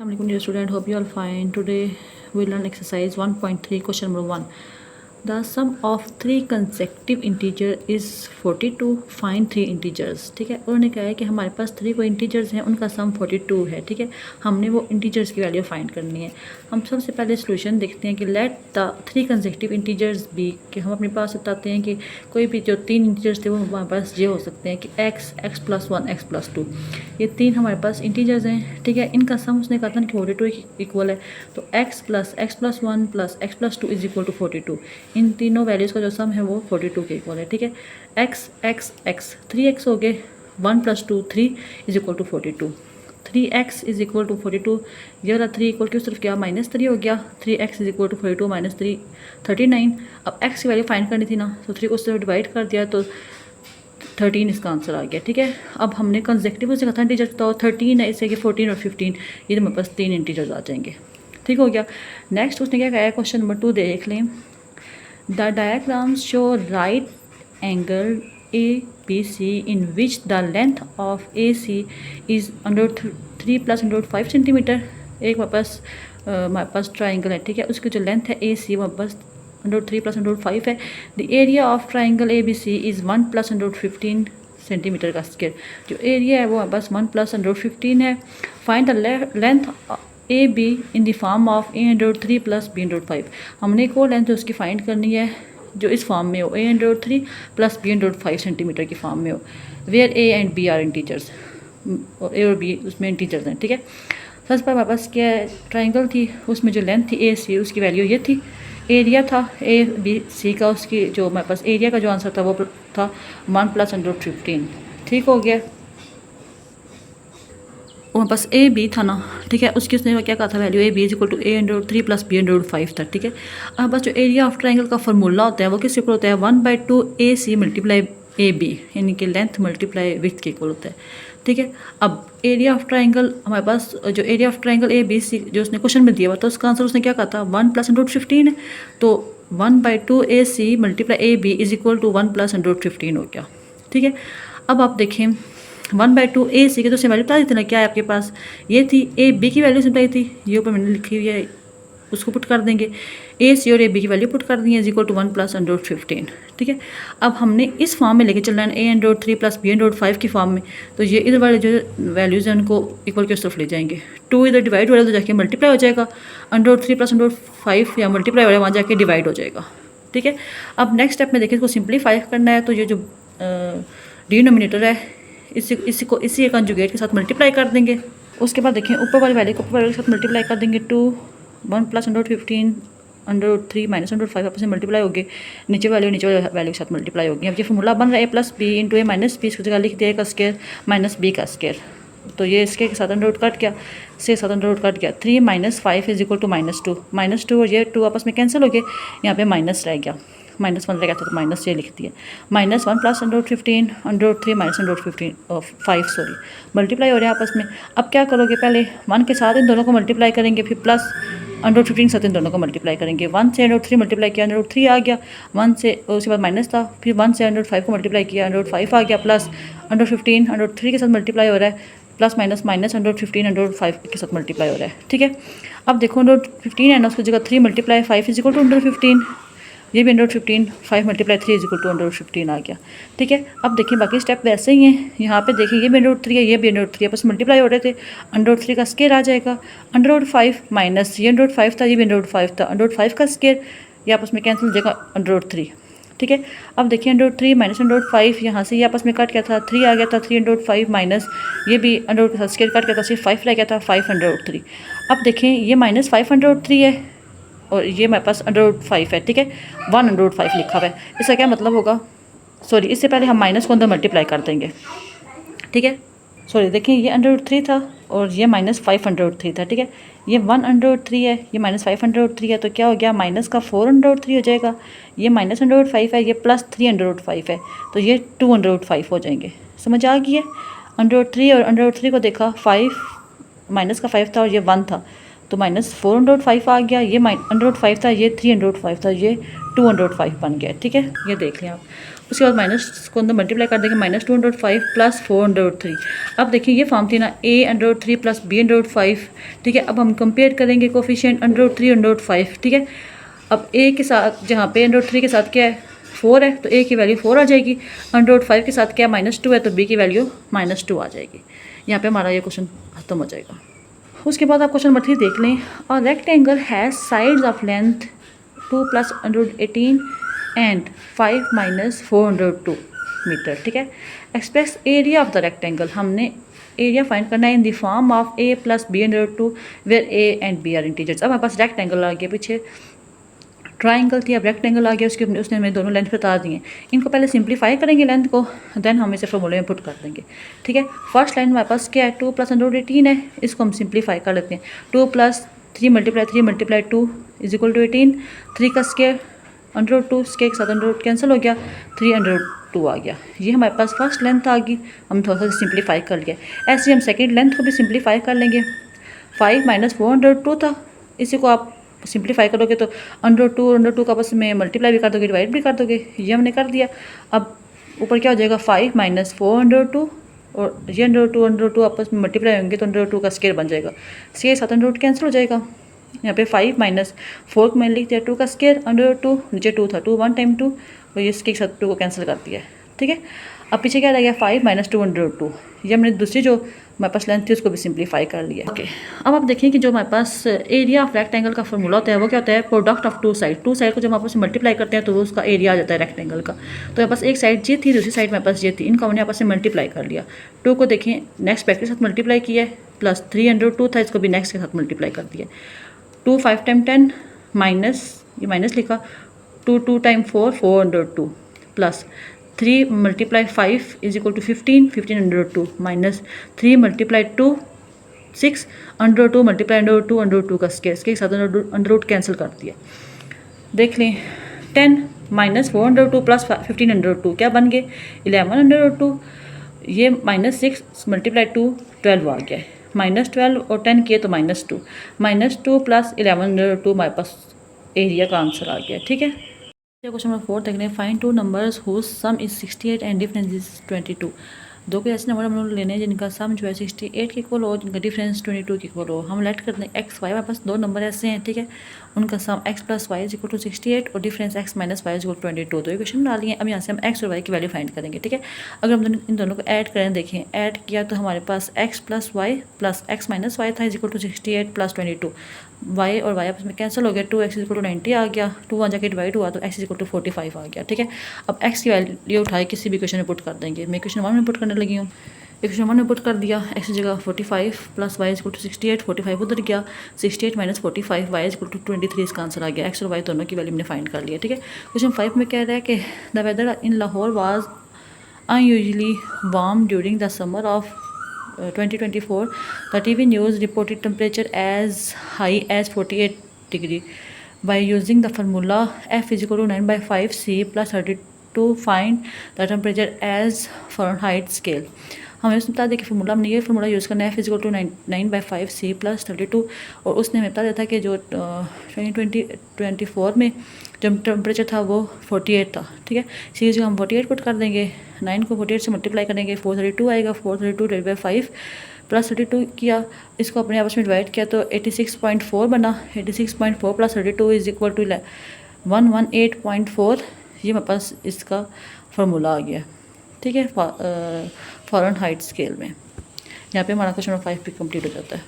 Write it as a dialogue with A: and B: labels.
A: Assalamualaikum dear student, hope you all fine. Today we learn exercise 1.3 question number 1. The sum of three consecutive integer is 42. Find three integers. ठीक है, उन्होंने कहा है कि हमारे पास three कोई इंटीजर्स हैं, उनका सम 42 है. ठीक है, हमने वो इंटीजर्स की वैल्यू फाइंड करनी है. हम सबसे पहले सोल्यूशन देखते हैं कि let the three consecutive integers be, कि हम अपने पास बताते हैं कि कोई भी जो तीन इंटीजर्स थे वो हमारे पास ये हो सकते हैं कि x प्लस 1 x प्लस 2, ये तीन हमारे पास इंटीजर्स हैं. ठीक है, इनका सम उसने कहा था कि 42 इक्वल है, तो x plus 1 plus x plus 2 is equal to 42. इन तीनों वैल्यूज़ का जो सम है वो 42 के इक्वल है. ठीक है, x 3x हो गए, 1 plus 2 3 is equal to 42. 3x is equal to 42, ये वाला 3 इक्वल की सिर्फ क्या -3 हो गया. 3x is equal to 42 minus 3 39. अब x की वैल्यू फाइंड करनी थी ना, तो 3 को उससे डिवाइड कर दिया तो 13 इसका आंसर आ गया. ठीक है, अब हमने कंसेक्टिव से कहा था इंटीजर, तो 13 है, इससे कि 14 और 15, ये तो हमारे पास तीन इंटीजर्स आ जाएंगे. ठीक हो गया. नेक्स्ट उसने क्या कहा है, क्वेश्चन नंबर 2 देख लें. The diagrams show right angle ABC in which the length of AC is under 3 plus under 5 centimetre. एक हमारे पास ट्राइंगल है. ठीक है, उसकी जो लेंथ है AC हमारे पास अंडर 3 प्लस अंडर 5 है. The area of triangle ABC is 1 plus under 15 centimetre का स्क्वायर. जो एरिया है वो हमारे पास 1 प्लस अंडर 15 है. Find the length AB in the form of A under 3 plus B under 5. हमने एक और लेंथ उसकी फाइंड करनी है जो इस फॉर्म में हो, A under 3 plus B under 5 centimetre की फॉर्म में हो, where A and B are integers. A और B उसमें इंटीजर्स हैं. ठीक है, सबसे पहले हमारे पास क्या ट्राइंगल थी, उसमें जो लेंथ थी AC उसकी वैल्यू ये थी. एरिया था ABC का, उसकी जो हमारे पास एरिया का जो आंसर था वो था 1 प्लस अंडर 15. ठीक हो गया. हमारे पास AB था ना. ठीक है, उसकी उसने क्या कहा था value AB is equal to A under 3 plus B under 5 था. ठीक है, अब बस जो एरिया ऑफ ट्राइंगल का फार्मूला होता है वो किस इक्वल होता है, 1/2 AC मल्टीप्लाई AB, यानी कि लेंथ मल्टीप्लाई विड्थ के इक्वल होता है. ठीक है, अब एरिया ऑफ ट्राइंगल हमारे पास जो एरिया ऑफ ट्राइंगल ABC जो उसने क्वेश्चन में दिया हुआ था, उसका आंसर उसने क्या कहा था 1 प्लस अंडर 15 है, तो 1/2 AC multiply AB is equal to 1 plus under 15 हो गया. ठीक है, अब आप देखें 1/2 AC की तो उसने वैल्यू बता दी थी ना, क्या है आपके पास, ये थी AB की वैल्यू बताई थी, ये ऊपर मैंने लिखी हुई है, उसको पुट कर देंगे. AC और AB की वैल्यू पुट कर दी है is equal to 1 plus under 15. ठीक है, अब हमने इस फॉर्म में लेके चलना है A under 3 plus B under 5 की फॉर्म में, तो ये इधर वाले जो वैल्यूज़ हैं उनको इक्वल की उस तरफ ले जाएंगे. 2 इधर डिवाइड हो रहा है तो जाके मल्टीप्लाई हो जाएगा, अंडर 3 प्लस अंडर 5 या मल्टीप्लाई हो रहा है वहाँ जाके डिवाइड हो जाएगा. ठीक है, अब नेक्स्ट स्टेप में देखिए इसको सिंप्लीफाई करना है, तो ये जो डिनोमिनेटर है इसी कंजुगेट के साथ मल्टीप्लाई कर देंगे. उसके बाद देखिए ऊपर वाली वैल्यू को ऊपर वाले के साथ मल्टीप्लाई कर देंगे. 1 plus under 15 under 3 minus under 5 आपस में मल्टीप्लाई होगी, नीचे वाले वैल्यू के साथ मल्टीप्लाई होगी. अब ये फॉर्मूला बन रहा है A plus B into A minus B, इसकी जगह लिख दिया A का स्क्वायर माइनस B का स्क्वायर, तो ये इसके साथ अंडर रूट कट गया, से साथ अंडर रूट कट गया. 3 माइनस 5 इज इक्वल टू -2 और ये 2 आपस में कैंसिल हो गए, यहाँ पे माइनस रह गया, -1 रह गया था तो माइनस ये लिख दिया. -1 plus under 15 under 3 minus under 5 sorry multiply हो रहे हैं आपस में. अब क्या करोगे, पहले 1 के साथ इन दोनों को मल्टीप्लाई करेंगे, फिर प्लस अंडर 15 साथ इन दोनों को मल्टीप्लाई करेंगे. 1 से अंडर 3 मल्टीप्लाई किया, अंडर 3 आ गया. 1 से उसके बाद माइनस था, फिर 1 से अंडर 5 को मल्टीप्लाई किया, अंडर 5 आ गया, प्लस अंडर 15 अंडर 3 के साथ मल्टीप्लाई हो रहा है, प्लस माइनस अंडर 15 अंडर 5 के साथ मल्टीप्लाई हो रहा है. ठीक है, अब देखो अंडर 15 है ना, उसकी जगह 3 multiply 5 is equal to under 15, ये भी under 15, 5 multiply 3 is equal to under 15 आ गया. ठीक है, अब देखिए बाकी स्टेप वैसे ही हैं. यहाँ पे देखिए ये भी अंडर 3 है, ये भी अंडर 3 है, बस मल्टीप्लाई हो रहे थे. अंडर 3 का स्क्वायर आ जाएगा, अंडर 5 माइनस ये अंडर 5 था, ये भी अंडर 5 था, अंडर 5 का स्क्वायर ये आपस में कैंसिल हो जाएगा अंडर 3. ठीक है, अब देखिए अंडर 3 माइनस अंडर 5, यहाँ से ये आपस में कट गया था, 3 आ गया था, 3 अंडर 5 माइनस ये भी अंडर के साथ स्क्वायर कट गया था, सिर्फ 5 रह गया था, 5 अंडर 3. अब देखें ये -5 अंडर 3 है और ये मेरे पास अंडर 5 है. ठीक है, 1 अंडर 5 लिखा हुआ है, इसका क्या मतलब होगा, सॉरी इससे पहले हम माइनस को अंदर मल्टीप्लाई कर देंगे. ठीक है, सॉरी देखिए ये अंडर 3 था और ये -5 अंडर 3 था. ठीक है, ये 1 अंडर 3 है, ये -5 अंडर 3 है, तो क्या हो गया, माइनस का 4 अंडर 3 हो जाएगा. ये माइनस अंडर 5 है, ये प्लस 3 अंडर 5 है, तो ये 2 अंडर 5 हो जाएंगे. समझ आ गई है. अंडर 3 और अंडर 3 को देखा, 5 माइनस का 5 था और ये 1 था, तो -4 अंडर 5 आ गया. ये अंडर 5 था, ये 3 अंडर 5 था, ये 2 अंडर 5 बन गया. ठीक है, ये देख लें आप. उसके बाद माइनस को अंदर मल्टीप्लाई कर देंगे, -2/5 प्लस 4/3। अब देखिए ये फॉर्म थी ना a/3 प्लस b/5, ठीक है। अब हम कंपेयर करेंगे कोफिशिएंट √3/5, ठीक है। अब a के साथ जहाँ पे √3 के साथ क्या है 4 है, तो a की वैल्यू 4 आ जाएगी। √5 के साथ क्या -2 है, तो b की वैल्यू -2 आ जाएगी। यहाँ पे हमारा ये क्वेश्चन खत्म हो जाएगा। उसके बाद आप क्वेश्चन नंबर 3 देख लें। और rectangle has sides of length 2 + √18 and 5 - 402 metre, ठीक है। Express area of the rectangle, हमने एरिया फाइंड करना है in the form of a + b/2 where a and b are integers. अब हमारे पास रेक्टेंगल आ गया, पीछे ट्राइंगल थी, अब रेक्टेंगल आ गया, उसने हमें दोनों लेंथ बता दी हैं। इनको पहले सिंप्लीफाई करेंगे लेंथ को, देन हम इसे फॉर्मूले में पुट कर देंगे, ठीक है। फर्स्ट लाइन हमारे पास क्या है 2 + √18 है, इसको हम सिंप्लीफाई कर लेते हैं। 2 + 3 × 3 × 2 = 18, 3 का स्क्वायर √2, स्क्वायर के साथ √2 कैंसिल हो गया, 3/2 आ गया। ये हमारे पास फर्स्ट लेंथ आ गई, हम थोड़ा सा सिंप्लीफाई कर लिया। ऐसे हम सेकेंड लेंथ को भी सिंप्लीफाई कर लेंगे। 5 - 402 था, इसी को आप सिंप्लीफाई करोगे तो √2 का आपस में मल्टीप्लाई भी कर दोगे, डिवाइड भी कर दोगे, ये हमने कर दिया। अब ऊपर क्या हो जाएगा 5 - 402, और ये √2 आपस में मल्टीप्लाई होंगे तो √2 का स्क्वायर बन जाएगा, स्क्वायर साथ √2 कैंसिल हो जाएगा। यहाँ पे 5 - 4 को मैंने लिख दिया 2 का स्क्वायर, √2 नीचे 2 था, 2 1 टाइम 2, और ये इसके साथ 2 को कैंसिल कर दिया, ठीक है। अब पीछे क्या रह गया 5 - 2/2, ये हमने दूसरी जो हमारे पास लेंथ थी उसको भी सिंप्लीफाई कर लिया, ओके। अब आप देखिए कि जो हमारे पास एरिया ऑफ रेक्टेंगल का फॉर्मूला होता है वो क्या होता है, प्रोडक्ट ऑफ टू साइड को जब आपस में मल्टीप्लाई करते हैं तो उसका एरिया आ जाता है रेक्टेंगल का। तो मेरे पास एक साइड ये थी, दूसरी साइड मेरे पास ये थी, इनको हमने आपस में मल्टीप्लाई कर लिया। 2 को देखें नेक्स्ट ब्रैकेट के साथ मल्टीप्लाई किया है, प्लस 3/2 था, इसको भी नेक्स्ट के साथ मल्टीप्लाई कर दिया। 2 5 टाइम 10 माइनस, ये माइनस लिखा, 2 2 टाइम 4 4/2 प्लस 3 × 5 = 15 15/2 माइनस 3 × 2 6 √2 × √2 का स्क्वायर, इसके साथ √2 कैंसिल कर दिया। देख लें 10 - 4/2 प्लस 15/2 क्या बन गए 11/2, ये -6 × 2 12 आ गया है, -12 और 10 किए तो -2, -2 प्लस 11/2 हमारे पास एरिया का आंसर आ गया, ठीक है। क्वेश्चन नंबर 4 देख लें। Find 2 numbers whose sum is 68 and difference is 22। दो के ऐसे नंबर हम लोग लेने हैं जिनका सम जो है 68 के इक्वल हो, जिनका डिफरेंस 22 के इक्वल हो। हम लेट करते हैं x y, हमारे पास दो नंबर ऐसे हैं, ठीक है, उनका सम x + y = 68 और डिफरेंस x - y = 22। दो इक्वेशन डाली हैं, अब यहाँ से हम x और y की वैल्यू फाइंड करेंगे, ठीक है। अगर हम इन दोनों को ऐड करें, देखें ऐड किया तो हमारे पास x + y plus x - y था = 68 + 22, y और y आपस में कैंसिल हो गया, 2x = 90 आ गया, 2 वहाँ जाके डिवाइड हुआ तो x = 45 आ गया, ठीक है। अब x की वैल्यू उठाए किसी भी इक्वेशन में पुट कर देंगे। मैं इक्वेशन 1 में पुट करने लगी हूँ, इक्वेशन 1 में पुट कर दिया, x की जगह 45 प्लस y = 68, 45 उधर गया, 68 - 45 y = 23 इसका आंसर आ गया। x और y दोनों की वैल्यू हमने फाइंड कर लिया, ठीक है। क्वेश्चन 5 में कह रहा है कि the weather in Lahore was unusually warm during the summer of 2024. The TV news reported temperature as high as 48 degree. By using the formula F = 9/5 C + 32, find the temperature as Fahrenheit scale. हमें उसने बता दिया कि formula हमने ये formula use करना है, F = 9/5 C + 32, और उसने हमें बता दिया था कि जो 2024 में जो टेम्परेचर था वो 48 था, ठीक है। सी जो हम 48 पुट कर देंगे, 9 को 48 से मल्टीप्लाई करेंगे, 432 आएगा, 432 / 5 + 32 किया, इसको अपने आपस में डिवाइड किया तो 86.4 बना। 86.4 + 32 = 118.4, ये मेरे पास इसका फार्मूला आ गया, ठीक है, फ़ारेनहाइट स्केल में। यहाँ पे हमारा क्वेश्चन नंबर 5 भी कंप्लीट हो जाता है।